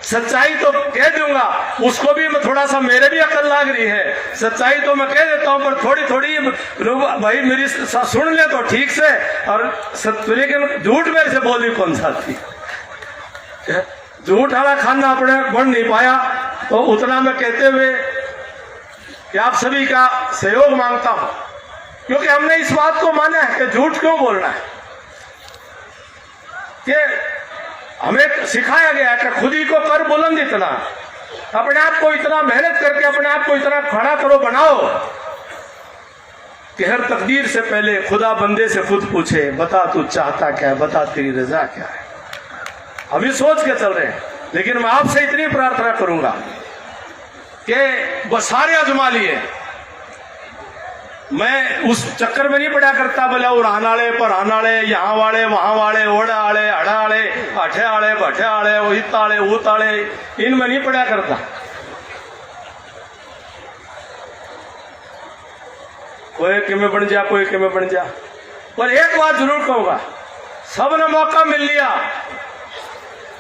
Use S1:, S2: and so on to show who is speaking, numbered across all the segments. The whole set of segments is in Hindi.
S1: सच्चाई तो कह दूंगा, उसको भी मैं थोड़ा सा, मेरे भी अकल लाग रही है, सच्चाई तो मैं कह देता हूं, पर थोड़ी थोड़ी भाई मेरी सुन ले तो ठीक से, और लेकिन झूठ मेरे से बोली कौन सा थी, झूठ वाला खाना अपने बन नहीं पाया। तो उतना मैं कहते हुए कि आप सभी का सहयोग मांगता हूं, क्योंकि हमने इस बात को माना है कि झूठ क्यों बोलना है, कि हमें सिखाया गया है कि खुद ही को कर बुलंद इतना, अपने आप को इतना मेहनत करके अपने आप को इतना खड़ा करो, बनाओ कि हर तकदीर से पहले खुदा बंदे से खुद पूछे, बता तू चाहता क्या है, बता तेरी रजा क्या है। अभी सोच के चल रहे हैं, लेकिन मैं आपसे इतनी प्रार्थना करूंगा कि वो सारे आजमा लिए। मैं उस चक्कर में नहीं पड़ा करता, बोला उड़ान वाले परान वाले, यहाँ वाले वहां वाले, ओड़ा वाले अड़ा वाले, अठे वाले भट्ठे वाले, इत वाले ऊत वाले, इनमें नहीं पड़ा करता। कोई किमें बन जा, कोई किमें बन जा, पर एक बात जरूर कहूंगा, सबने मौका मिल लिया।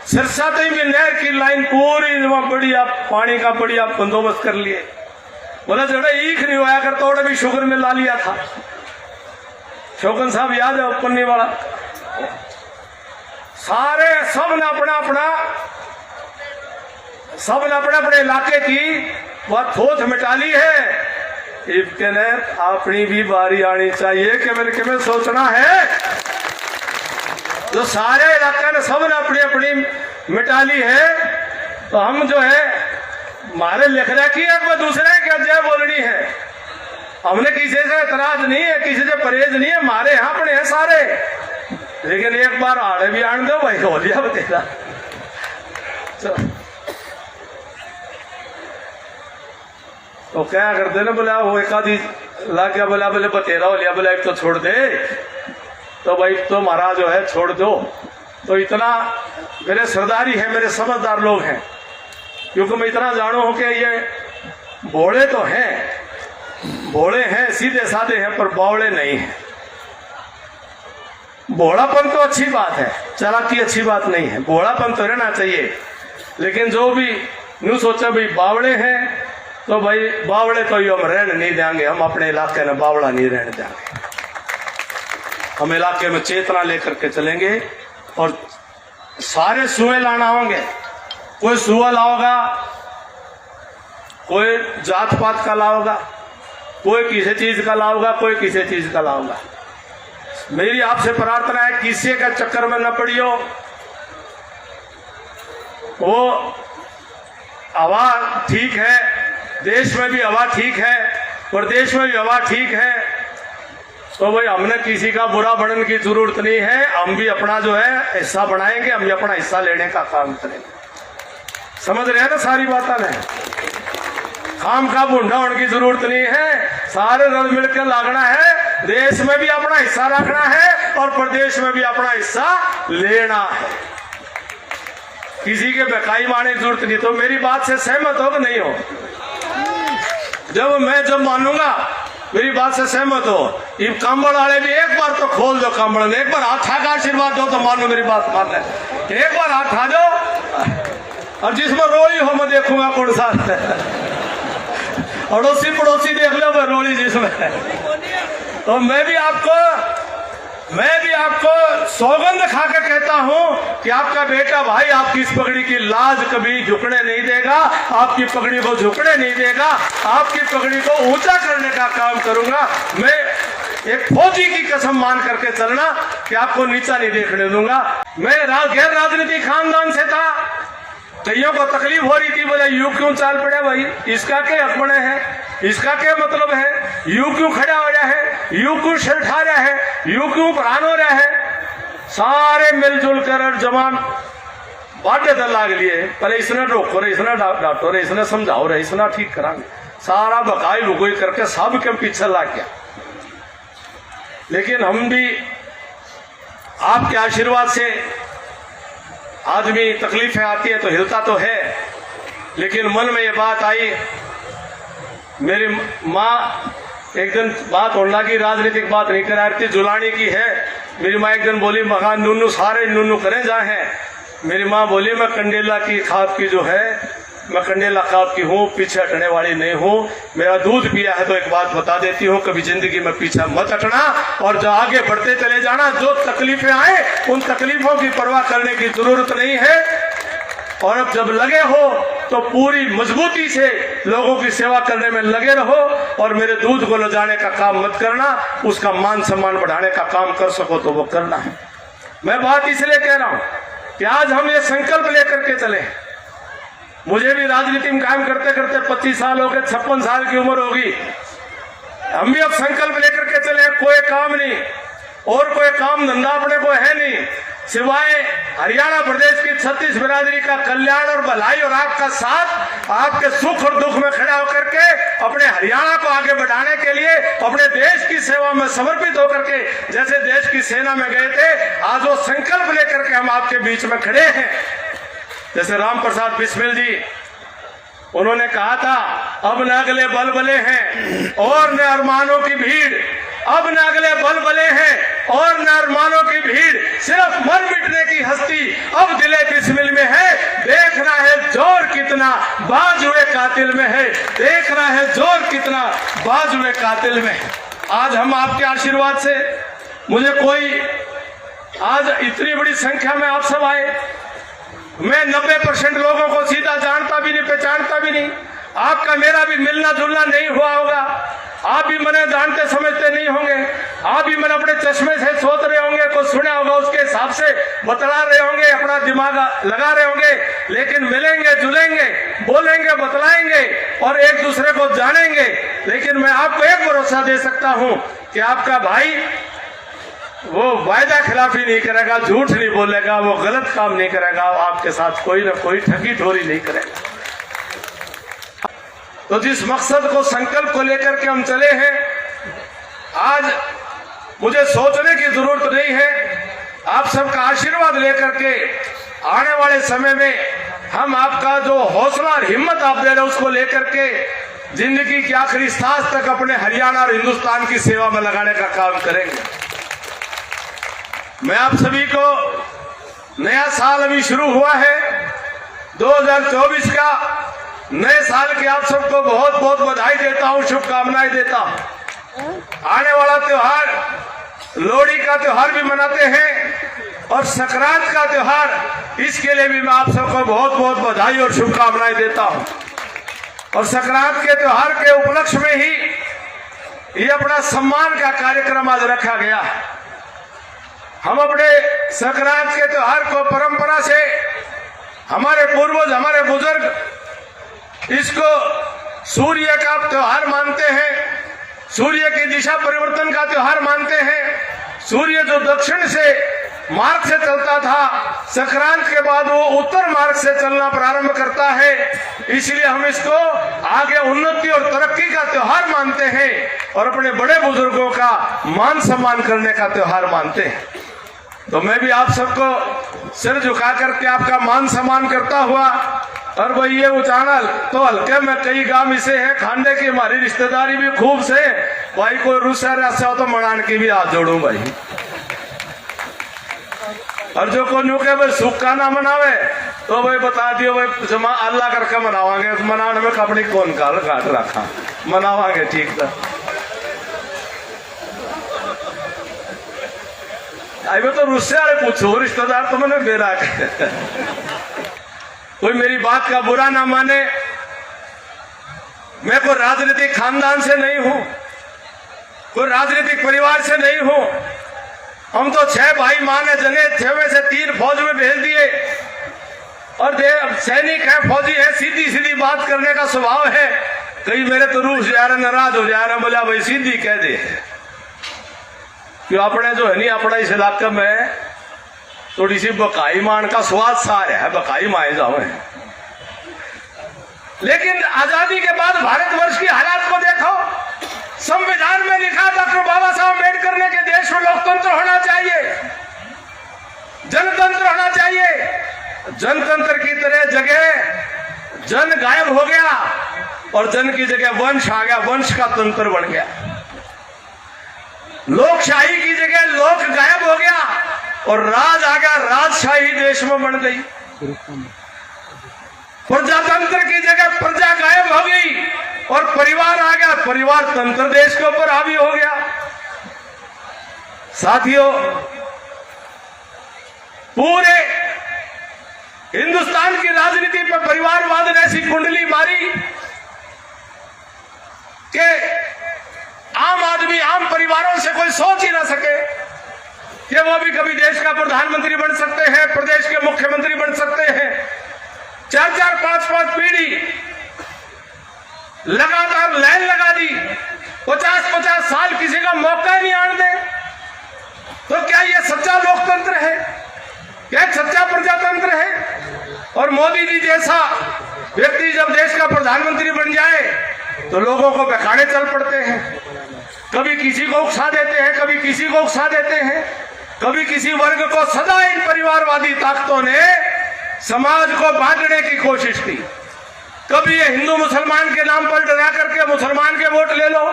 S1: सिरसा तई भी नहर की लाइन पूरी बढ़िया पानी का बढ़िया बंदोबस्त कर लिए, बोला जरा ईख नहीं हुआ कर तोड़े भी शुगर में ला लिया था। शोकन साहब याद है पन्नी वाला, सारे सब ने अपना अपने इलाके की वह थोथ मिटा ली है। इसके ने अपनी भी बारी आनी चाहिए कि मैंने सोचना है, जो सारे इलाके ने सब ने अपनी अपनी मिटा ली है, तो हम जो है मारे लिख रखी है, एक दूसरे क्या जय बोलनी है। हमने किसी से एतराज नहीं है, किसी से परहेज नहीं है, मारे यहाँ अपने हैं सारे, लेकिन एक बार आड़े भी आन दो भाई, हो लिया बतेगा। तो क्या करते ना, बोला वो एक आधी ला गया, बोला बोले बतेरा हो लिया, बोला एक तो छोड़ दे, तो भाई तो महाराज जो है छोड़ दो। तो इतना मेरे सरदारी है, मेरे समझदार लोग हैं, क्योंकि मैं इतना जानू हूं कि ये भोले तो हैं, भोले हैं, सीधे साधे हैं, पर बावड़े नहीं हैं। भोलापन तो अच्छी बात है, चालाकी अच्छी बात नहीं है, भोलापन तो रहना चाहिए, लेकिन जो भी न्यू सोचा भाई बावड़े हैं, तो भाई बावड़े तो हम रहने नहीं देंगे, हम अपने इलाके में बावड़ा नहीं रहने देंगे। हम इलाके में चेतना लेकर के चलेंगे, और सारे सुए लाना होंगे। कोई सुआ लाओगा, कोई जात पात का लाओगा, कोई किसी चीज का लाओगा, कोई किसी चीज का लाओगा। मेरी आपसे प्रार्थना है, किसी का चक्कर में न पड़ियो। वो हवा ठीक है, देश में भी हवा ठीक है, प्रदेश में भी हवा ठीक है, तो भाई हमने किसी का बुरा बनने की जरूरत नहीं है। हम भी अपना जो है हिस्सा बनाएंगे, हम भी अपना हिस्सा लेने का काम करेंगे। समझ रहे हैं ना सारी बातें में? खाम का भूंडा होने की जरूरत नहीं है, सारे रल मिलकर लागना है, देश में भी अपना हिस्सा रखना है और प्रदेश में भी अपना हिस्सा लेना है। किसी के बेकाई मारने की जरूरत नहीं। तो मेरी बात से सहमत हो कि नहीं हो? जब मानूंगा मेरी बात से सहमत हो। ये कंबल वाले भी एक बार तो खोल दो कंबल में, एक बार हाथ का आशीर्वाद दो तो मानो मेरी बात मान ले। एक बार हाथ आ दो, और जिसमें रोई हो मैं देखूंगा कौन सा। अड़ोसी पड़ोसी देख लो मैं रोली जिसमें। तो मैं भी आपको सौगंध खा के कहता हूं कि आपका बेटा भाई आपकी इस पगड़ी की लाज कभी झुकने नहीं देगा, आपकी पगड़ी को झुकने नहीं देगा, आपकी पगड़ी को ऊंचा करने का काम करूंगा। मैं एक फौजी की कसम मान करके चलना कि आपको नीचा नहीं देखने दूंगा। मैं गैर राजनीतिक खानदान से था, कईयों को तकलीफ हो रही थी, बोले यू क्यों चाल पड़ा भाई, इसका क्या हक बने है, इसका क्या मतलब है, यू क्यों खड़ा हो रहा है, यू क्यों सिर उठा रहा है, यू क्यों प्राण हो रहा है। सारे मिलजुल कर जवान बाटे दल लाग लिए, पहले इसने रोको रे, इसने डांटो रे, इसने समझाओ रे, इसने ठीक करांगे, सारा बकाई बुकाई करके सब के पीछे लाग गया। लेकिन हम भी आपके आशीर्वाद से, आदमी तकलीफें आती है तो हिलता तो है, लेकिन मन में ये बात आई। मेरी माँ एक दिन बात होने लगी, राजनीतिक बात नहीं करा रही थी, जुलानी की है। मेरी माँ एक दिन बोली, मकान नूनू सारे नूनू करें जाए हैं, मेरी माँ बोली मैं कंडेला की खाप की जो है, मैं कंडेला खाप की हूँ, पीछे हटने वाली नहीं हूँ। मेरा दूध पिया है तो एक बात बता देती हूँ, कभी जिंदगी में पीछे मत हटना और जो आगे बढ़ते चले जाना। जो तकलीफें आए उन तकलीफों की परवाह करने की जरूरत नहीं है। और अब जब लगे हो तो पूरी मजबूती से लोगों की सेवा करने में लगे रहो और मेरे दूध को ले जाने का काम मत करना, उसका मान सम्मान बढ़ाने का काम कर सको तो वो करना है। मैं बात इसलिए कह रहा हूं कि आज हम ये संकल्प लेकर के चले। मुझे भी राजनीति में काम करते करते 25 साल हो गए, 56 साल की उम्र होगी। हम भी अब संकल्प लेकर के चले, कोई काम नहीं और कोई काम धंधा अपने को है नहीं सिवाय हरियाणा प्रदेश की 36 बिरादरी का कल्याण और भलाई और आपका साथ, आपके सुख और दुख में खड़ा होकर के अपने हरियाणा को आगे बढ़ाने के लिए अपने देश की सेवा में समर्पित होकर के जैसे देश की सेना में गए थे, आज वो संकल्प लेकर के हम आपके बीच में खड़े हैं। जैसे राम प्रसाद बिस्मिल जी, उन्होंने कहा था अब न अगले बलबले हैं और न अरमानों की भीड़, अब न अगले बलबले हैं और न अरमानों की भीड़, सिर्फ मर मिटने की हस्ती अब दिले बिस्मिल में है। देखना है जोर कितना बाजुए कातिल में है, देखना है जोर कितना बाजुए कातिल में है। आज हम आपके आशीर्वाद से, मुझे कोई आज इतनी बड़ी संख्या में आप सब आए, मैं 90% लोगों को सीधा जानता भी नहीं, पहचानता भी नहीं। आपका मेरा भी मिलना जुलना नहीं हुआ होगा, आप भी मैंने जानते समझते नहीं होंगे, आप भी मैंने अपने चश्मे से सोच रहे होंगे, कुछ सुना होगा उसके हिसाब से बतला रहे होंगे, अपना दिमाग लगा रहे होंगे। लेकिन मिलेंगे जुलेंगे, बोलेंगे, बतलाएंगे और एक दूसरे को जानेंगे। लेकिन मैं आपको एक भरोसा दे सकता हूं कि आपका भाई वो वायदा खिलाफी नहीं करेगा, झूठ नहीं बोलेगा, वो गलत काम नहीं करेगा, आपके साथ कोई ना कोई ठगी ठोरी नहीं करेगा। तो जिस मकसद को, संकल्प को लेकर के हम चले हैं, आज मुझे सोचने की जरूरत नहीं है, आप सबका आशीर्वाद लेकर के आने वाले समय में हम आपका जो हौसला और हिम्मत आप दे रहे हैं उसको लेकर के जिंदगी की आखिरी सांस तक अपने हरियाणा और हिंदुस्तान की सेवा में लगाने का काम करेंगे। मैं आप सभी को, नया साल अभी शुरू हुआ है 2024 का, नए साल की आप सबको बहुत बहुत बधाई देता हूं, शुभकामनाएं देता हूं। आने वाला त्योहार, लोहड़ी का त्योहार भी मनाते हैं और संक्रांत का त्योहार, इसके लिए भी मैं आप सबको बहुत बहुत बधाई और शुभकामनाएं देता हूं। और संक्रांत के त्योहार के उपलक्ष्य में ही ये अपना सम्मान का कार्यक्रम आज रखा गया है। हम अपने संक्रांत के त्योहार को परंपरा से, हमारे पूर्वज, हमारे बुजुर्ग इसको सूर्य का त्योहार मानते हैं, सूर्य की दिशा परिवर्तन का त्योहार मानते हैं। सूर्य जो दक्षिण से मार्ग से चलता था, संक्रांत के बाद वो उत्तर मार्ग से चलना प्रारंभ करता है, इसलिए हम इसको आगे उन्नति और तरक्की का त्योहार मानते हैं और अपने बड़े बुजुर्गों का मान सम्मान करने का त्योहार मानते हैं। तो मैं भी आप सबको सिर झुका करके आपका मान सम्मान करता हुआ, और भाई ये उचाना तो हल्के में कई गांव इसे हैं, खाने की हमारी रिश्तेदारी भी खूब से, भाई कोई रूसा रसा हो तो मनान की भी हाथ जोड़ू भाई। और जो को न्यू के भाई सूखा ना मनावे तो भाई बता दियो भाई जमा अल्लाह करके मनावांगे, मनाने में कपड़ी कौन काल काट रखा, मनावांगे ठीक था। अभी तो रुस्से वाले पूछो, रिश्तेदार तो मैंने बेरा कोई मेरी बात का बुरा ना माने, मैं कोई राजनीतिक खानदान से नहीं हूं, कोई राजनीतिक परिवार से नहीं हूं। हम तो 6 भाई माने जने, 6 में से 3 फौज में भेज दिए और सैनिक है, फौजी है, सीधी सीधी बात करने का स्वभाव है। कई मेरे तो रूस जा रहे, नाराज हो जा रहे, बोला भाई सीधी कह दे क्यों, अपने जो है नहीं, अपना इस इलाके में थोड़ी सी बकाई मान का स्वाद सा है, बकाई माए जाओ। लेकिन आजादी के बाद भारतवर्ष की हालात को देखो, संविधान में लिखा डॉक्टर बाबा साहब अम्बेडकर ने कि देश में लोकतंत्र होना चाहिए, जनतंत्र होना चाहिए। जनतंत्र की तरह जगह जन गायब हो गया और जन की जगह वंश आ गया, वंश का तंत्र बन गया। लोकशाही की जगह लोक गायब हो गया और राज आ गया, राजशाही देश में बन गई। प्रजातंत्र की जगह प्रजा गायब हो गई और परिवार आ गया, परिवार तंत्र देश के ऊपर हावी हो गया। साथियों, पूरे हिंदुस्तान की राजनीति पर परिवारवाद ने ऐसी कुंडली मारी कि आम आदमी, आम परिवारों से कोई सोच ही ना सके कि वो भी कभी देश का प्रधानमंत्री बन सकते हैं, प्रदेश के मुख्यमंत्री बन सकते हैं। 4-4, 5-5 पीढ़ी लगातार लाइन लगा दी, 50-50 साल किसी का मौका ही नहीं आने दे। तो क्या ये सच्चा लोकतंत्र है? क्या सच्चा प्रजातंत्र है? और मोदी जी जैसा व्यक्ति जब देश का प्रधानमंत्री बन जाए तो लोगों को बहकाने चल पड़ते हैं। कभी किसी को उकसा देते हैं, कभी किसी को उकसा देते हैं, कभी किसी वर्ग को। सदा इन परिवारवादी ताकतों ने समाज को बांटने की कोशिश की। कभी ये हिंदू मुसलमान के नाम पर डरा करके मुसलमान के वोट ले लो,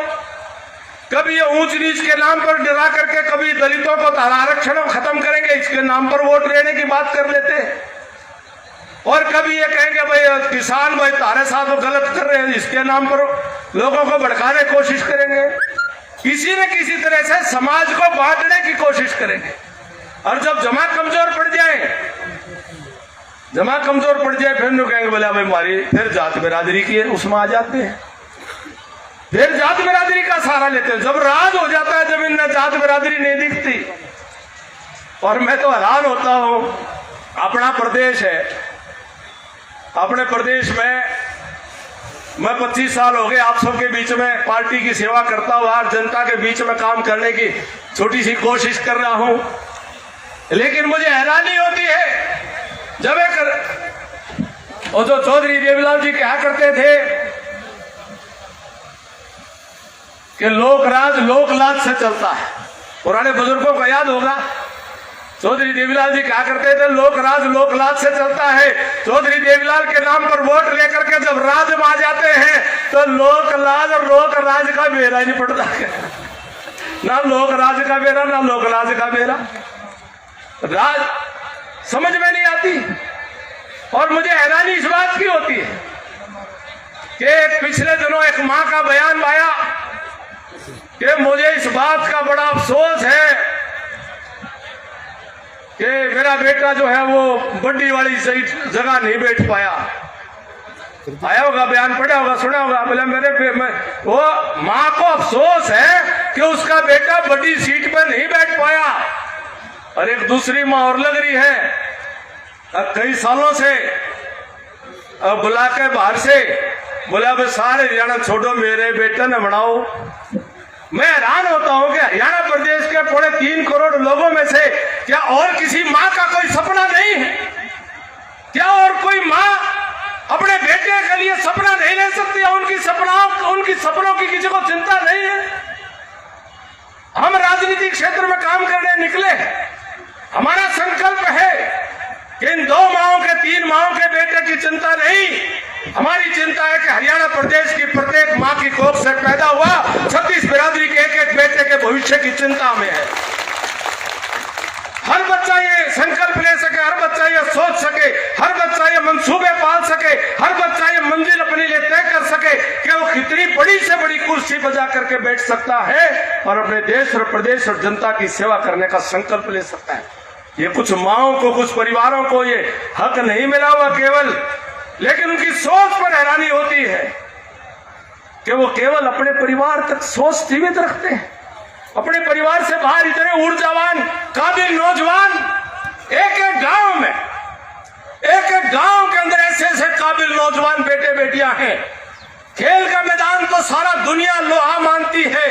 S1: कभी ये ऊंच नीच के नाम पर डरा करके, कभी दलितों को आरक्षण खत्म करेंगे इसके नाम पर वोट लेने की बात कर लेते हैं, और कभी ये कहेंगे भाई किसान भाई तारे साथ वो गलत कर रहे हैं, इसके नाम पर लोगों को भड़काने की कोशिश करेंगे। किसी न किसी तरह से समाज को बांटने की कोशिश करेंगे। और जब जमा कमजोर पड़ जाए फिर नो कहेंगे बोले भाई हमारी फिर जात बिरादरी की है, उसमें आ जाते हैं, फिर जात बिरादरी का सहारा लेते हैं। जब राज हो जाता है, जब इनमें जात बिरादरी नहीं दिखती। और मैं तो हैरान होता हूं, अपना प्रदेश है, अपने प्रदेश में मैं 25 साल हो गए आप सबके बीच में पार्टी की सेवा करता हुआ, जनता के बीच में काम करने की छोटी सी कोशिश कर रहा हूं। लेकिन मुझे हैरानी होती है जब एक और जो चौधरी देवीलाल जी कहा करते थे कि लोक राज लोक लाज से चलता है। पुराने बुजुर्गों को याद होगा, चौधरी देवीलाल जी कहा करते थे लोक राज लोक लाज से चलता है। चौधरी देवीलाल के नाम पर वोट लेकर के जब राज में आ जाते हैं तो लोक लाज और लोक राज का बेरा ही नहीं पड़ता है। ना लोक राज का बेरा, ना लोक लाज का बेरा। राज समझ में नहीं आती। और मुझे हैरानी इस बात की होती है कि पिछले दिनों एक मां का बयान आया कि मुझे इस बात का बड़ा अफसोस है कि मेरा बेटा जो है वो बड्डी वाली सही जगह नहीं बैठ पाया। आया होगा, बयान पढ़ा होगा, सुना होगा। बोले वो माँ को अफसोस है कि उसका बेटा बड़ी सीट पर नहीं बैठ पाया। और एक दूसरी माँ और लग रही है, कई सालों से बुला के बाहर से बोला भाई सारे हरियाणा छोड़ो, मेरे बेटे ने बनाओ। मैं हैरान होता हूं कि हरियाणा प्रदेश के 3.25 करोड़ लोगों में से क्या और किसी माँ का कोई सपना नहीं है? क्या और कोई माँ अपने बेटे के लिए सपना नहीं ले सकती? उनकी सपनों की किसी को चिंता नहीं है? हम राजनीतिक क्षेत्र में काम करने निकले, हमारा संकल्प है कि इन 2 माओं के 3 माओं के बेटे की चिंता नहीं, हमारी चिंता है कि हरियाणा प्रदेश की प्रत्येक मां की कोख से पैदा हुआ 36 बिरादरी के एक बेटे के भविष्य की चिंता में है। हर बच्चा ये संकल्प ले सके, हर बच्चा ये सोच सके, हर बच्चा ये मंसूबे पाल सके, हर बच्चा ये मंजिल अपने लिए तय कर सके कि वो कितनी बड़ी से बड़ी कुर्सी बजा करके बैठ सकता है और अपने देश और प्रदेश और जनता की सेवा करने का संकल्प ले सकता है। ये कुछ माओं को, कुछ परिवारों को ये हक नहीं मिला हुआ केवल, लेकिन उनकी सोच पर हैरानी होती है कि वो केवल अपने परिवार तक सोच सीमित रखते हैं। अपने परिवार से बाहर इतने ऊर्जावान काबिल नौजवान एक एक गांव के अंदर ऐसे काबिल नौजवान बेटे बेटियां हैं। खेल का मैदान तो सारा दुनिया लोहा मानती है,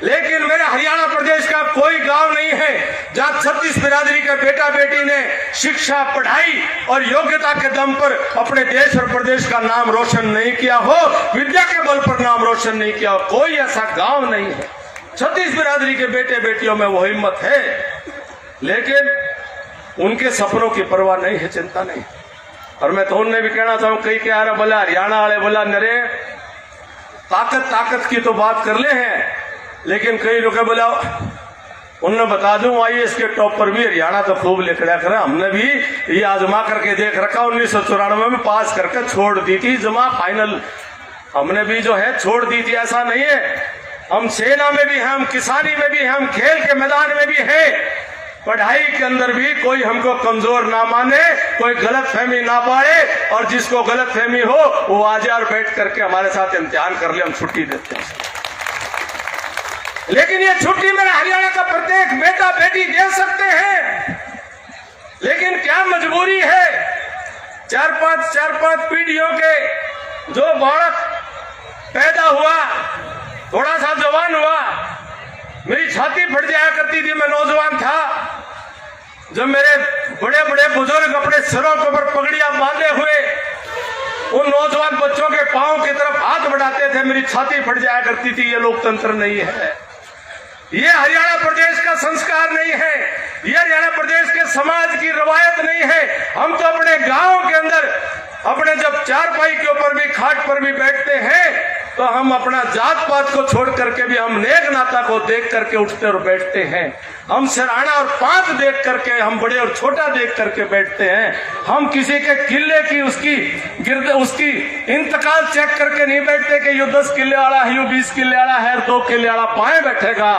S1: लेकिन मेरे हरियाणा प्रदेश का कोई गांव नहीं है जहां 36 बिरादरी के बेटा बेटी ने शिक्षा, पढ़ाई और योग्यता के दम पर अपने देश और प्रदेश का नाम रोशन नहीं किया हो, विद्या के बल पर नाम रोशन नहीं किया हो। कोई ऐसा गांव नहीं है। 36 बिरादरी के बेटे बेटियों में वो हिम्मत है, लेकिन उनके सपनों की परवाह नहीं है, चिंता नहीं। और मैं तो उन्हें भी कहना चाहूं, कई कह रहा बोला हरियाणा वाले बोला नरे ताकत की तो बात कर ले हैं, लेकिन कई लोग बोला उन्हें बता दूं IAS के टॉप पर भी हरियाणा तो खूब लिखड़ा कर, हमने भी ये आजमा करके देख रखा। 1994 में पास करके छोड़ दी थी जमा फाइनल, हमने भी जो है छोड़ दी थी। ऐसा नहीं है, हम सेना में भी हैं, हम किसानी में भी हैं, हम खेल के मैदान में भी हैं, पढ़ाई के अंदर भी कोई हमको कमजोर ना माने, कोई गलत फहमी ना पाए, और जिसको गलत फहमी हो वो आ जाए और बैठ करके हमारे साथ इम्तिहान कर ले, हम छुट्टी देते हैं। लेकिन ये छुट्टी मेरे हरियाणा का प्रत्येक बेटा बेटी दे सकते हैं, लेकिन क्या मजबूरी है, चार पांच पीढ़ियों के जो बालक पैदा हुआ, थोड़ा सा जवान हुआ, मेरी छाती फट जाया करती थी, मैं नौजवान था, जब मेरे बड़े बड़े बुजुर्ग अपने सिरों के ऊपर पगड़ियां बांधे हुए उन नौजवान बच्चों के पांव की तरफ हाथ बढ़ाते थे, मेरी छाती फट जाया करती थी। ये लोकतंत्र नहीं है, ये हरियाणा प्रदेश का संस्कार नहीं है, ये हरियाणा प्रदेश के समाज की रवायत नहीं है। हम तो अपने गांव के अंदर अपने जब चारपाई के ऊपर भी खाट पर भी बैठते हैं तो हम अपना जात पात को छोड़ करके भी हम नेक नाता को देख करके उठते और बैठते हैं। हम सिरहाना और पांच देख करके, हम बड़े और छोटा देख करके बैठते हैं। हम किसी के किले की उसकी इंतकाल चेक करके नहीं बैठते कि यो 10 किले वाला है, यो 20 किले वाला है, 2 किले वाला पाए बैठेगा।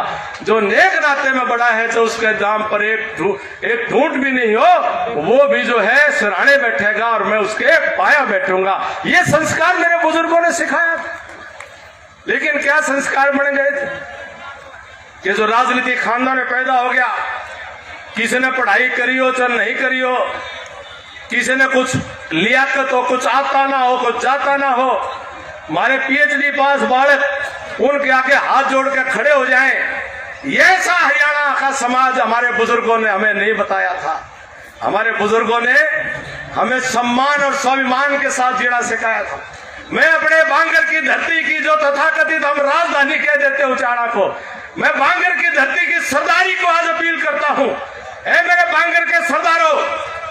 S1: जो नेक नाते में बड़ा है, तो उसके दाम पर एक ढूंढ भी नहीं हो, वो भी जो है सिरहाने बैठेगा और मैं उसके पाया बैठूंगा। ये संस्कार मेरे बुजुर्गों ने सिखाया था। लेकिन क्या संस्कार बन गए थे कि जो राजनीतिक खानदान में पैदा हो गया, किसी ने पढ़ाई करी हो चाहे नहीं करी हो, किसी ने कुछ लियाकत हो, कुछ आता ना हो, कुछ जाता ना हो, हमारे PhD पास बालक उनके आगे हाथ जोड़ के खड़े हो जाएं, ये ऐसा हरियाणा का समाज हमारे बुजुर्गों ने हमें नहीं बताया था। हमारे बुजुर्गों ने हमें सम्मान और स्वाभिमान के साथ जीना सिखाया था। मैं अपने बांगर की धरती की जो तथाकथित हम राजधानी कह देते उचाड़ा को, मैं बांगर की धरती की सरदारी को आज अपील करता हूं। ऐ मेरे बांगर के सरदारों,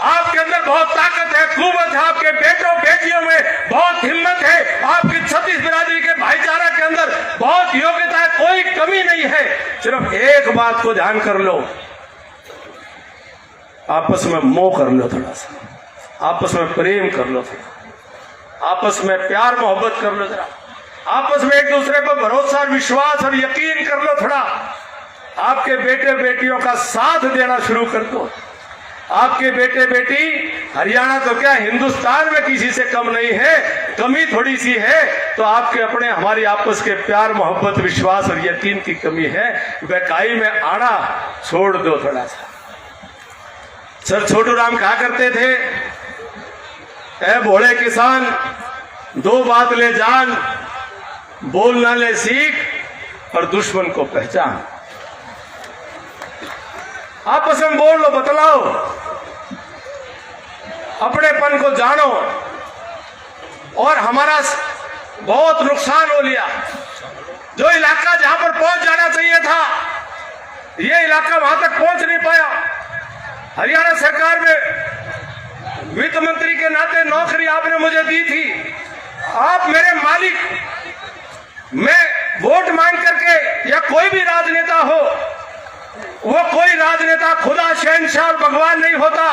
S1: आपके अंदर बहुत ताकत है, कुव्वत है, आपके बेटों बेटियों में बहुत हिम्मत है, आपकी छत्तीस बिरादरी के भाईचारा के अंदर बहुत योग्यता है, कोई कमी नहीं है। सिर्फ एक बात को ध्यान कर लो, आपस में मोह कर लो, थोड़ा सा आपस में प्रेम कर लो, थोड़ा आपस में प्यार मोहब्बत कर लो, जरा आपस में एक दूसरे पर भरोसा और विश्वास और यकीन कर लो, थोड़ा आपके बेटे बेटियों का साथ देना शुरू कर दो। आपके बेटे बेटी हरियाणा तो क्या हिंदुस्तान में किसी से कम नहीं है, कमी थोड़ी सी है तो आपके अपने हमारी आपस के प्यार मोहब्बत विश्वास और यकीन की कमी है। बेकाई में आना छोड़ दो थोड़ा सा। सर छोटू राम कहा करते थे, ऐ भोले किसान दो बात ले जान, बोलना ले सीख और दुश्मन को पहचान। आपस में बोल लो, बतलाओ, अपनेपन को जानो। और हमारा बहुत नुकसान हो लिया, जो इलाका जहां पर पहुंच जाना चाहिए था ये इलाका वहां तक पहुंच नहीं पाया। हरियाणा सरकार में वित्त मंत्री के नाते नौकरी आपने मुझे दी थी, आप मेरे मालिक। मैं वोट मांग करके, या कोई भी राजनेता हो, वो कोई राजनेता खुदा शहंशाह भगवान नहीं होता।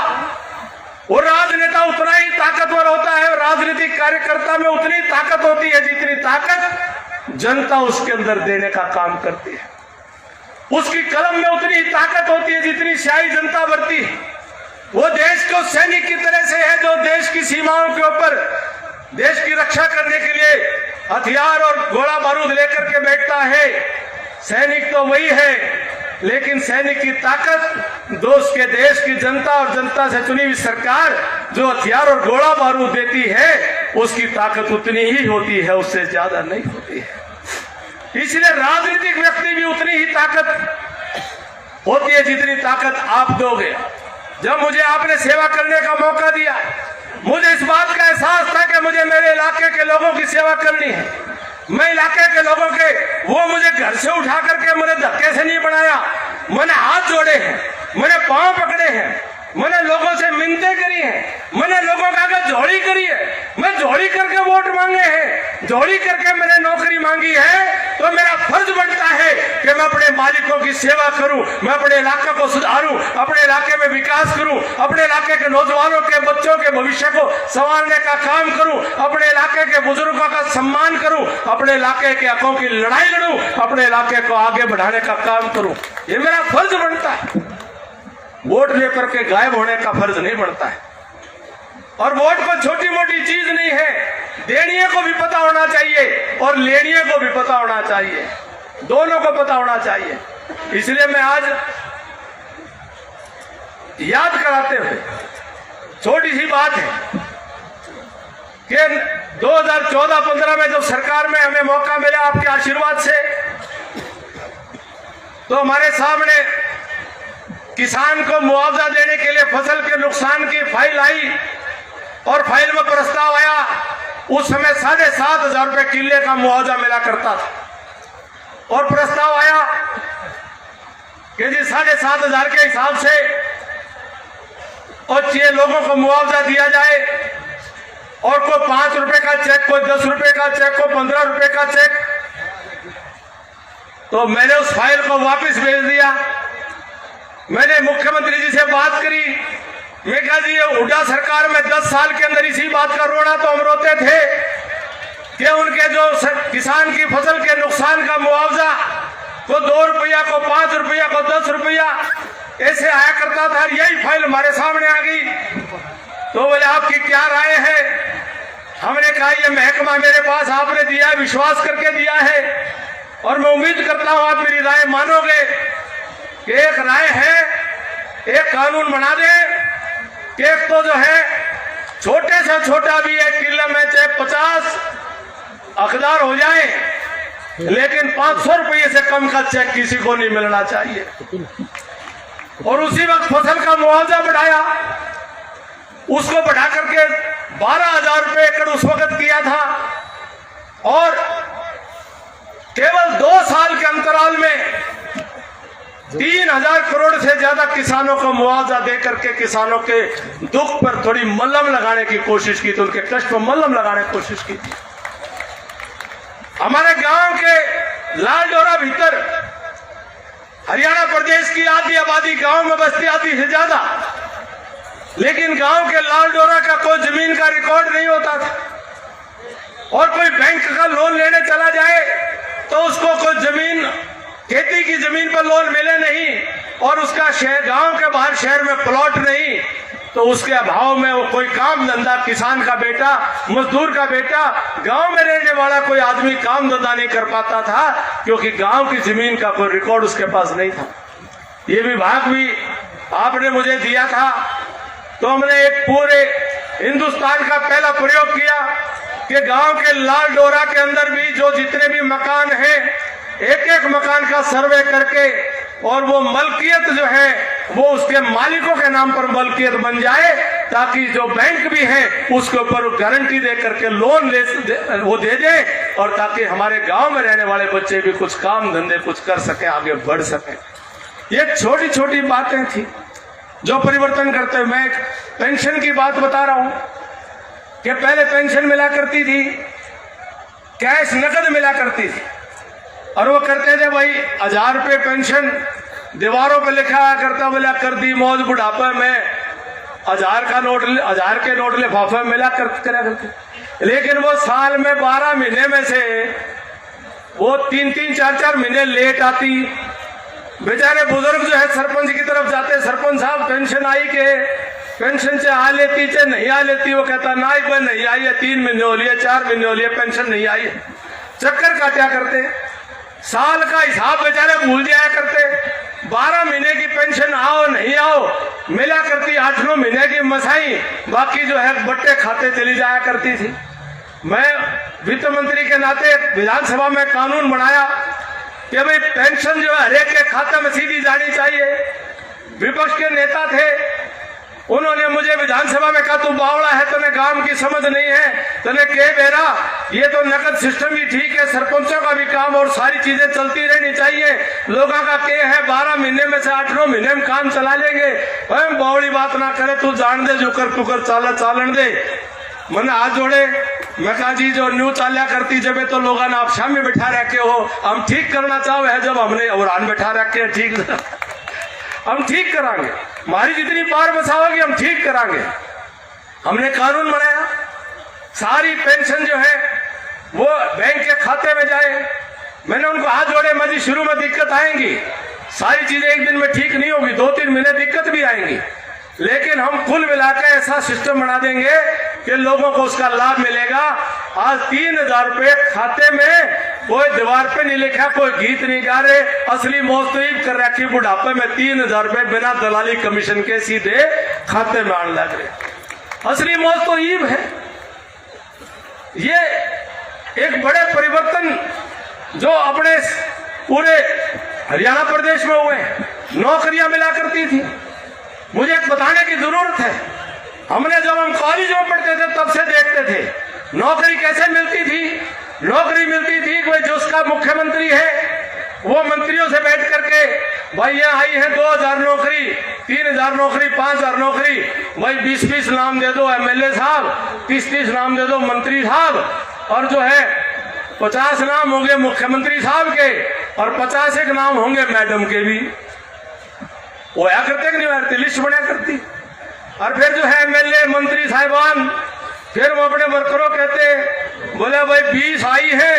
S1: वो राजनेता उतना ही ताकतवर होता है, और राजनीतिक कार्यकर्ता में उतनी ताकत होती है जितनी ताकत जनता उसके अंदर देने का काम करती है। उसकी कलम में उतनी ताकत होती है जितनी स्याही जनता भरती है। वो देश को सैनिक की तरह से है जो देश की सीमाओं के ऊपर देश की रक्षा करने के लिए हथियार और गोला बारूद लेकर के बैठता है। सैनिक तो वही है, लेकिन सैनिक की ताकत दोस्त के देश की जनता और जनता से चुनी हुई सरकार जो हथियार और गोला बारूद देती है, उसकी ताकत उतनी ही होती है, उससे ज्यादा नहीं होती है। इसलिए राजनीतिक व्यक्ति भी उतनी ही ताकत होती है जितनी ताकत आप दोगे। जब मुझे आपने सेवा करने का मौका दिया, मुझे इस बात का एहसास था कि मुझे मेरे इलाके के लोगों की सेवा करनी है। मैं इलाके के लोगों के, वो मुझे घर से उठा करके मैंने धक्के से नहीं बनाया, मैंने हाथ जोड़े हैं, मैंने पांव पकड़े हैं, मैंने लोगों से मिन्नतें करी है, मैंने लोगों का आगे झोली करी है, मैं झोली करके वोट मांगे हैं, झोली करके मैंने नौकरी मांगी है, तो मेरा फर्ज बनता है कि मैं अपने मालिकों की सेवा करूं, मैं अपने इलाके को सुधारूं, अपने इलाके में विकास करूं, अपने इलाके के नौजवानों के बच्चों के भविष्य को संवारने का काम करूं, अपने इलाके के बुजुर्गों का सम्मान करूं, अपने इलाके के हकों की लड़ाई लड़ूं, अपने इलाके को आगे बढ़ाने का काम करूं। ये मेरा फर्ज बनता है। वोट लेकर के गायब होने का फर्ज नहीं बनता है। और वोट को छोटी मोटी चीज नहीं है, देनिये को भी पता होना चाहिए और लेनिये को भी पता होना चाहिए, दोनों को पता होना चाहिए। इसलिए मैं आज याद कराते हुए छोटी सी बात है कि 2014-15 में जब सरकार में हमें मौका मिला आपके आशीर्वाद से, तो हमारे सामने किसान को मुआवजा देने के लिए फसल के नुकसान की फाइल आई और फाइल में प्रस्ताव आया। उस समय 7,500 रुपए किले का मुआवजा मिला करता था और प्रस्ताव आया कि जी 7,500 के हिसाब से और 6 लोगों को मुआवजा दिया जाए, और कोई 5 रुपए का चेक, कोई 10 रुपए का चेक, कोई 15 रुपए का चेक। तो मैंने उस फाइल को वापस भेज दिया। मैंने मुख्यमंत्री जी से बात करी, मैं कहा जी ये हुड्डा सरकार में 10 साल के अंदर इसी बात का रोना तो हम रोते थे कि उनके जो किसान की फसल के नुकसान का मुआवजा को 2 रुपया, को 5 रुपया, को 10 रुपया ऐसे आया करता था। यही फाइल हमारे सामने आ गई। तो बोले आपकी क्या राय है? हमने कहा ये महकमा मेरे पास आपने दिया है, विश्वास करके दिया है, और मैं उम्मीद करता हूं आप मेरी राय मानोगे कि एक राय है, एक कानून बना दें कि एक तो जो है छोटे से छोटा भी एक किले में चाहे 50 हकदार हो जाए, लेकिन 500 रुपये से कम का चेक किसी को नहीं मिलना चाहिए। और उसी वक्त फसल का मुआवजा बढ़ाया, उसको बढ़ा करके 12,000 रुपये एकड़ उस वक्त किया था, और केवल 2 साल के अंतराल में 3,000 करोड़ से ज्यादा किसानों को मुआवजा देकर के किसानों के दुख पर थोड़ी मल्लम लगाने की कोशिश की थी, उनके कष्ट पर मल्लम लगाने की कोशिश की थी। हमारे गांव के लालडोरा भीतर हरियाणा प्रदेश की आधी आबादी गांव में बस्ती, आधी से ज्यादा, लेकिन गांव के लालडोरा का कोई जमीन का रिकॉर्ड नहीं होता था, और कोई बैंक का लोन लेने चला जाए तो उसको कोई जमीन, खेती की जमीन पर लोन मिले नहीं, और उसका शहर, गांव के बाहर शहर में प्लॉट नहीं, तो उसके अभाव में वो कोई काम धंधा, किसान का बेटा, मजदूर का बेटा, गांव में रहने वाला कोई आदमी काम धंधा नहीं कर पाता था, क्योंकि गांव की जमीन का कोई रिकॉर्ड उसके पास नहीं था। ये विभाग भी आपने मुझे दिया था, तो हमने एक पूरे हिंदुस्तान का पहला प्रयोग किया कि गांव के लालडोरा के अंदर भी जो जितने भी मकान हैं, एक एक मकान का सर्वे करके, और वो मलकियत जो है वो उसके मालिकों के नाम पर मलकियत बन जाए, ताकि जो बैंक भी है उसके ऊपर गारंटी दे करके लोन वो दे दे, और ताकि हमारे गांव में रहने वाले बच्चे भी कुछ काम धंधे कुछ कर सके, आगे बढ़ सके। ये छोटी छोटी बातें थी जो परिवर्तन करते हुए। मैं पेंशन की बात बता रहा हूं कि पहले पेंशन मिला करती थी, कैश नकद मिला करती थी, और वो करते थे भाई 1,000 रुपये पेंशन, दीवारों पे लिखा करता, बोला कर दी मौज बुढ़ापा में 1,000 का नोट, 1,000 के नोट लिफाफे मिला करते। लेकिन वो साल में 12 महीने में से वो 3-3, 4-4 महीने लेट आती। बेचारे बुजुर्ग जो है सरपंच की तरफ जाते, सरपंच साहब पेंशन आई के, पेंशन से आ लेती चाहे नहीं आ लेती, वो कहता ना ही नहीं आई है, 3 महीने हो लिए, 4 महीने हो लिए, पेंशन नहीं आई है। चक्कर काटा करते, साल का हिसाब बेचारे भूल जाया करते। 12 महीने की पेंशन आओ नहीं आओ मिला करती, 8-9 महीने की मसाई, बाकी जो है बट्टे खाते चली जाया करती थी। मैं वित्त मंत्री के नाते विधानसभा में कानून बनाया कि भाई पेंशन जो है हरेक के खाते में सीधी जानी चाहिए। विपक्ष के नेता थे, उन्होंने मुझे विधानसभा में कहा, तू बावड़ा है, तने काम की समझ नहीं है, तने के बेरा ये तो नकद सिस्टम भी ठीक है, सरपंचों का भी काम और सारी चीजें चलती रहनी चाहिए, लोगों का के है 12 महीने में से 8-9 महीने में काम चला लेंगे, हम बावड़ी बात ना करे, तू जान दे जो कर तू कर, चालन दे। मैंने हाथ जोड़े, मैं कहा जी जो न्यू चाल्या करती जब तो लोगों ने आप शाम में बैठा रखे हो, हम ठीक करना चाहो है जब हमने और बैठा रखे ठीक हम ठीक करांगे, हमारी जितनी पार बसाओगी हम ठीक करांगे। हमने कानून बनाया, सारी पेंशन जो है वो बैंक के खाते में जाए। मैंने उनको हाथ जोड़े, मजी शुरू में दिक्कत आएंगी, सारी चीजें एक दिन में ठीक नहीं होगी, 2-3 महीने दिक्कत भी आएंगी, लेकिन हम कुल मिलाकर ऐसा सिस्टम बना देंगे कि लोगों को उसका लाभ मिलेगा। आज 3000 रुपए खाते में, कोई दीवार पे नहीं लिखा, कोई गीत नहीं गा रहे, असली मौत तो ईब कर रखी, बुढ़ापे में 3000 रुपए बिना दलाली कमीशन के सीधे खाते में आने लग रहे। असली मौत तो ईब है। ये एक बड़े परिवर्तन जो अपने पूरे हरियाणा प्रदेश में हुए, नौकरियां मिला करती थी, मुझे बताने की जरूरत है। हमने जब हम कॉलेज में पढ़ते थे तब से देखते थे नौकरी कैसे मिलती थी। नौकरी मिलती थी कोई जो उसका मुख्यमंत्री है वो मंत्रियों से बैठ करके, भाई यहाँ आई है 2000 नौकरी, 3000 नौकरी, 5000 नौकरी, भाई 20-20 नाम दे दो एमएलए साहब, 30-30 नाम दे दो मंत्री साहब, और जो है 50 नाम होंगे मुख्यमंत्री साहब के और 50 नाम होंगे मैडम के भी। वो या करते कि नहीं करते, लिस्ट बना करती। और फिर जो है एमएलए मंत्री साहिबान, फिर वो अपने वर्करों कहते, बोले भाई 20 आई है,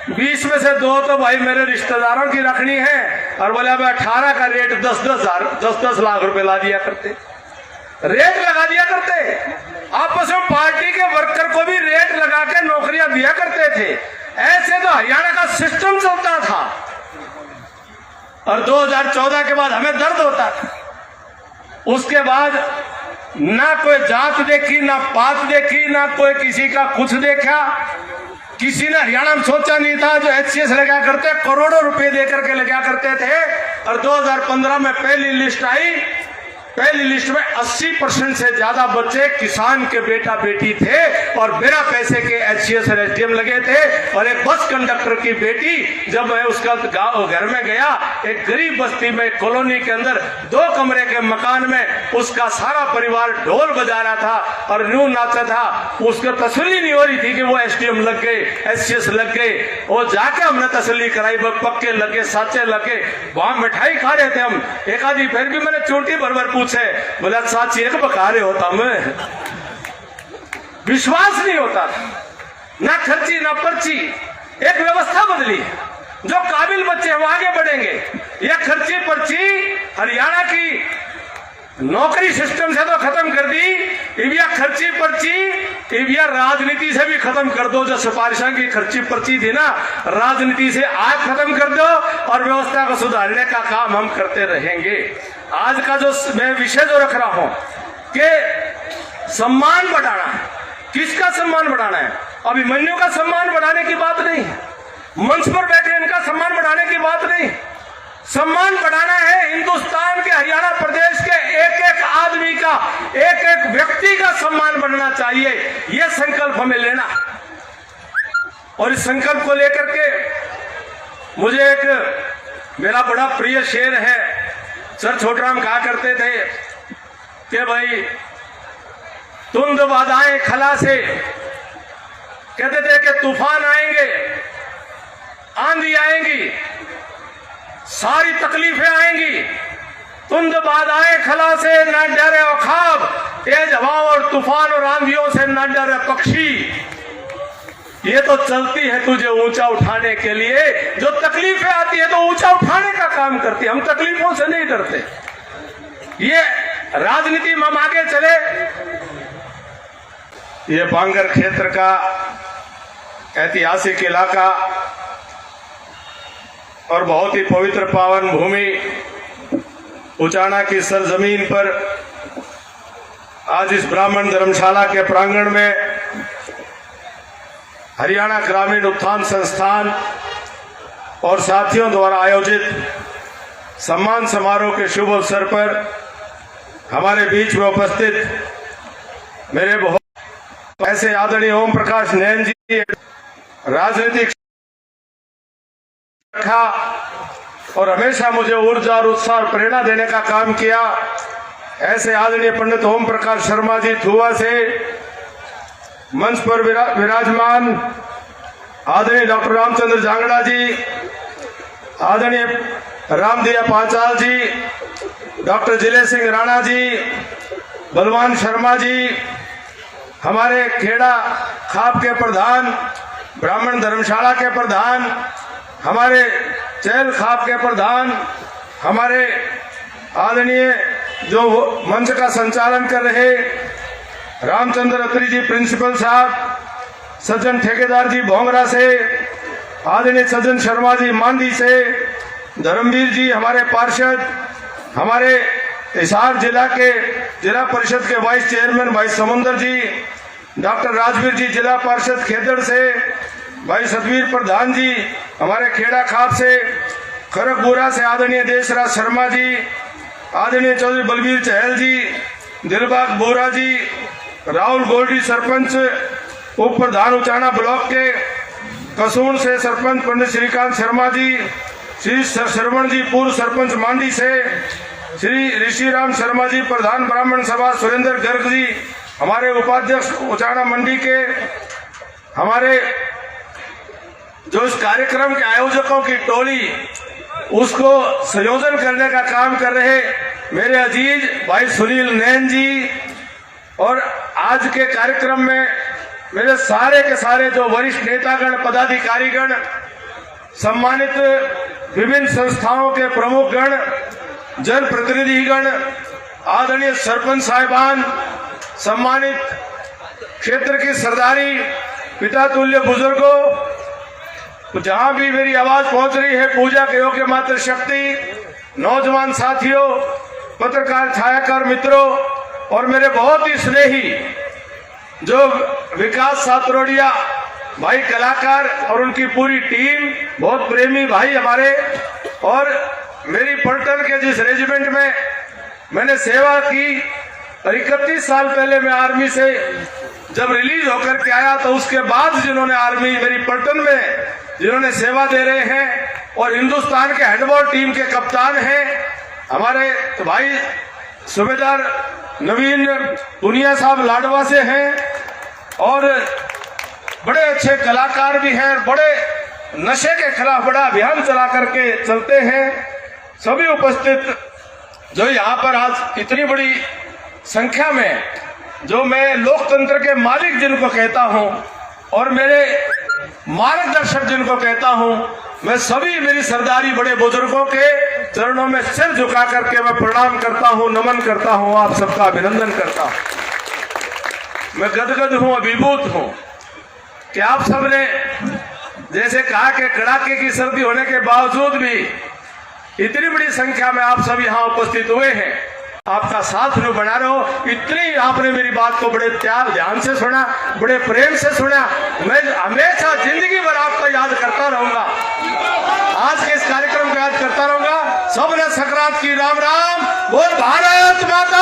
S1: 20 में से 2 तो भाई मेरे रिश्तेदारों की रखनी है, और बोले भाई 18 का रेट 10-10 लाख रुपए ला दिया करते, रेट लगा दिया करते। आपस में पार्टी के वर्कर को भी रेट लगा के नौकरियां दिया करते थे। ऐसे तो हरियाणा का सिस्टम चलता था। और 2014 के बाद हमें दर्द होता था। उसके बाद ना कोई जात देखी, ना पात देखी, ना कोई किसी का कुछ देखा। किसी ने हरियाणा में सोचा नहीं था, जो एचसीएस लगा करते करोड़ों रुपए देकर के लगा करते थे। और 2015 में पहली लिस्ट आई, पहली लिस्ट में 80% से ज्यादा बच्चे किसान के बेटा बेटी थे और बिना पैसे के एचसीएस और एसडीएम लगे थे। और एक बस कंडक्टर की बेटी, जब मैं उसका घर में गया, एक गरीब बस्ती में कॉलोनी के अंदर 2 कमरे के मकान में उसका सारा परिवार ढोल बजा रहा था और न्यू नाचा था। उसको तसल्ली नहीं हो रही थी कि वो एसडीएम लग गए, एचसीएस लग गए। वो जाके हमने तसल्ली कराई, पक्के लगे, साचे लगे, वहां मिठाई खा रहे थे हम। एक आधी फिर भी मैंने चोटी भर पूछे, बोला साची एक पका रहे होता, मैं विश्वास नहीं होता था, ना खर्ची ना पर्ची। एक व्यवस्था बदली, जो काबिल बच्चे हैं वो आगे बढ़ेंगे। यह खर्ची पर्ची हरियाणा की नौकरी सिस्टम से तो खत्म कर दी, इविया खर्ची पर्ची, इविया राजनीति से भी खत्म कर दो। जो सिफारिशों की खर्ची पर्ची थी ना, राजनीति से आज खत्म कर दो और व्यवस्था को सुधारने का काम हम करते रहेंगे। आज का जो मैं विषय जो रख रहा हूं कि सम्मान बढ़ाना है। किसका सम्मान बढ़ाना है? अभिमन्यु का सम्मान बढ़ाने की बात नहीं है, मंच पर बैठे इनका सम्मान बढ़ाने की बात नहीं। सम्मान बढ़ाना है हिंदुस्तान के, हरियाणा प्रदेश के एक एक आदमी का, एक एक व्यक्ति का सम्मान बढ़ना चाहिए। यह संकल्प हमें लेना। और इस संकल्प को लेकर के मुझे एक मेरा बड़ा प्रिय शेर है, सर छोटराम कहा करते थे कि भाई तुंद बाधाएं खला से, कहते थे कि तूफान आएंगे, आंधी आएंगी, सारी तकलीफें आएंगी, तुंद बाधाएं खला से न डरे औखाब, तेज हवाओं और तूफान और आंधियों से न डरे पक्षी। ये तो चलती है तुझे ऊंचा उठाने के लिए। जो तकलीफें आती है तो ऊंचा उठाने का काम करती है, हम तकलीफों से नहीं डरते। ये राजनीति में हम आगे चले। ये बांगर क्षेत्र का ऐतिहासिक इलाका और बहुत ही पवित्र पावन भूमि उचाना की सरजमीन पर आज इस ब्राह्मण धर्मशाला के प्रांगण में हरियाणा ग्रामीण उत्थान संस्थान और साथियों द्वारा आयोजित सम्मान समारोह के शुभ अवसर पर हमारे बीच में उपस्थित मेरे बहुत ऐसे आदरणीय ओम प्रकाश नैन जी, राजनीतिक रखा और हमेशा मुझे ऊर्जा और उत्साह और प्रेरणा देने का काम किया। ऐसे आदरणीय पंडित ओम प्रकाश शर्मा जी थुआ से मंच पर विराजमान आदरणीय डॉक्टर रामचंद्र जांगड़ा जी, आदरणीय रामदिया पांचाल जी, डॉक्टर जिले सिंह राणा जी, बलवान शर्मा जी, हमारे खेड़ा खाप के प्रधान, ब्राह्मण धर्मशाला के प्रधान, हमारे चैल खाप के प्रधान, हमारे आदरणीय जो मंच का संचालन कर रहे रामचंद्र अत्री जी प्रिंसिपल साहब, सज्जन ठेकेदार जी भोंगरा से, आदरणीय सज्जन शर्मा जी मांदी से, धर्मवीर जी हमारे पार्षद, हमारे हिसार जिला के जिला परिषद के वाइस चेयरमैन भाई समुंदर जी, डॉक्टर राजवीर जी जिला पार्षद खेदड़ से, भाई सतवीर प्रधान जी हमारे खेड़ा खाप से, खरगपुरा से आदरणीय देशराज शर्मा जी, आदरणीय चौधरी बलबीर चहल जी, दिलबाग बोरा जी, राहुल गोल्डी सरपंच उप प्रधान उचाना ब्लॉक के, कसूर से सरपंच पंडित श्रीकांत शर्मा जी, श्री श्रवण जी पूर्व सरपंच मांडी से, श्री ऋषिराम शर्मा जी प्रधान ब्राह्मण सभा, सुरेंद्र गर्ग जी हमारे उपाध्यक्ष उचाना मंडी के, हमारे जो इस कार्यक्रम के आयोजकों की टोली उसको संयोजन करने का काम कर रहे मेरे अजीज भाई सुनील नैन जी, और आज के कार्यक्रम में मेरे सारे के सारे जो वरिष्ठ नेतागण, पदाधिकारीगण, सम्मानित विभिन्न संस्थाओं के प्रमुखगण, जनप्रतिनिधिगण, आदरणीय सरपंच साहिबान, सम्मानित क्षेत्र की सरदारी, पिता तुल्य बुजुर्गों, तो जहां भी मेरी आवाज पहुंच रही है, पूजा के योग्य मात्र शक्ति, नौजवान साथियों, पत्रकार छायाकार मित्रों और मेरे बहुत ही स्नेही जो विकास सातरोडिया भाई कलाकार और उनकी पूरी टीम, बहुत प्रेमी भाई हमारे, और मेरी पलटन के जिस रेजिमेंट में मैंने सेवा की और 31 साल पहले मैं आर्मी से जब रिलीज होकर के आया, तो उसके बाद जिन्होंने आर्मी मेरी पलटन में जिन्होंने सेवा दे रहे हैं और हिंदुस्तान के हैंडबॉल टीम के कप्तान हैं हमारे तो भाई सूबेदार नवीन पुनिया साहब लाडवा से हैं, और बड़े अच्छे कलाकार भी हैं, बड़े नशे के खिलाफ बड़ा अभियान चला करके चलते हैं। सभी उपस्थित जो यहाँ पर आज इतनी बड़ी संख्या में, जो मैं लोकतंत्र के मालिक जिनको कहता हूँ और मेरे मार्गदर्शक जिनको कहता हूँ, मैं सभी मेरी सरदारी बड़े बुजुर्गों के चरणों में सिर झुका करके मैं प्रणाम करता हूँ, नमन करता हूँ, आप सबका अभिनंदन करता हूँ। मैं गदगद हूँ, अभिभूत हूँ कि आप सबने जैसे कहा कि कड़ाके की सर्दी होने के बावजूद भी इतनी बड़ी संख्या में आप सब यहाँ उपस्थित हुए हैं। आपका साथ में बना रहो, इतनी आपने मेरी बात को बड़े त्याग ध्यान से सुना, बड़े प्रेम से सुना। मैं हमेशा जिंदगी भर आपको याद करता रहूंगा, आज के इस कार्यक्रम को याद करता रहूंगा। सबने संक्रांत की राम राम बोल, भारत माता